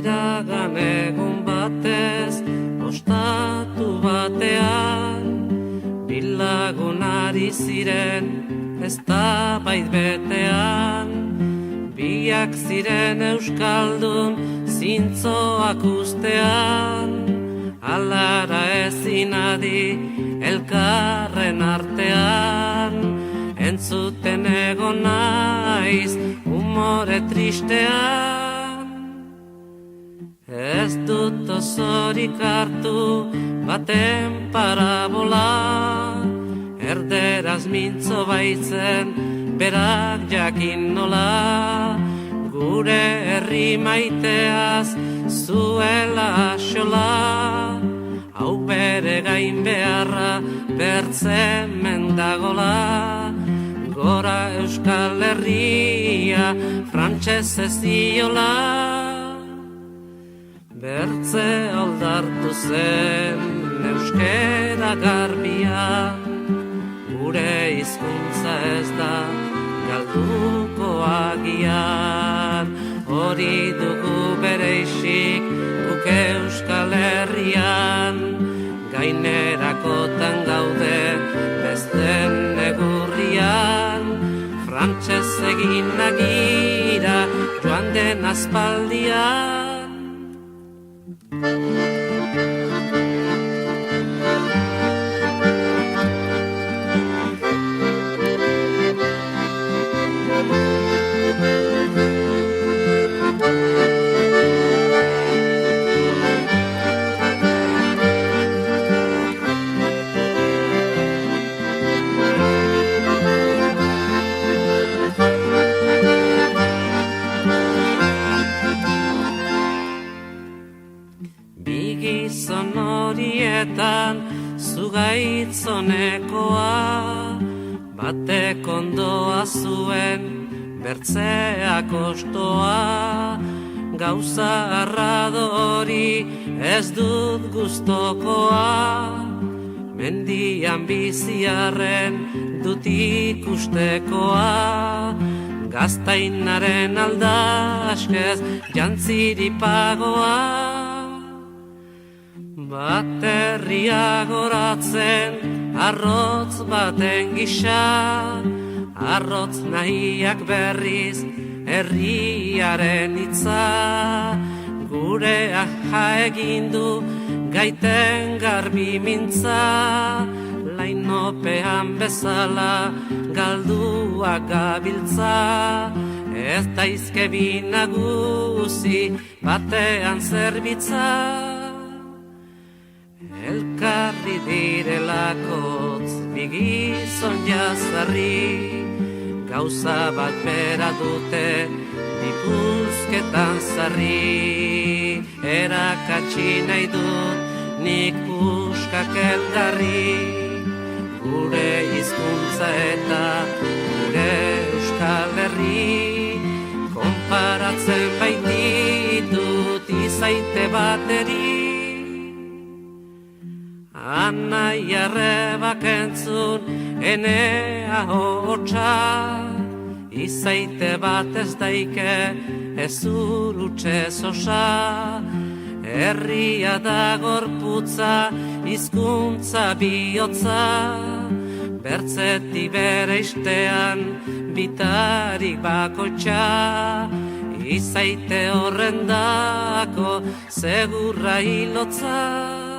Iragan egun batez, ostatu batean, bilagun ari ziren, ez da bait betean, biak ziren euskaldun, zintzoak ustean, alara ezin adi, elkarren artean, entzuten egon naiz, umore tristean. Ez dut osorik hartu baten parabola, erderaz mintzo baitzen berak jakin nola, gure herri maiteaz zuela axola, hau bere gain beharra bertzen mendagola, gora Euskal Herria frantsesez diola. Bertze aldartu zen euskera garbia, gure hizkuntza ez da galduko agian, hori dugu bereizik guk Euskal Herrian, gainerakotan gaude besten egurrian, frantses egin nagira joan den aspaldian. Gizon horietan zugaitzonekoa, batek ondoa zuen bertzeak ostoa, gauza arradori ez dut gustokoa, mendian biziarren dut ikustekoa, gaztainaren aldaskez jantziripagoa. Baterria goratzen arrotz baten gisa, arrotz nahiak berriz herriaren hitza, gure aja egindu gaiten garbi mintza, lainopean bezala galduak gabiltza, ez daizke bi nagusi batean zerbitza. Elkarri direlakotz bigizon jazarri, gauza bat bera dute bipuzketan zarri, erakatsi nahi dut nik puskak elgarri, gure hizkuntza eta gure Euskal Herri, konparatzen baititut izaite bateri. Anai arrebak entzun enea hotxa, izaite bat ez daike ez urutxez osa, herria da gorputza hizkuntza bihotza, bertzetik bere istean bitarik bakotxa, izaite horrendako segurra hilotza.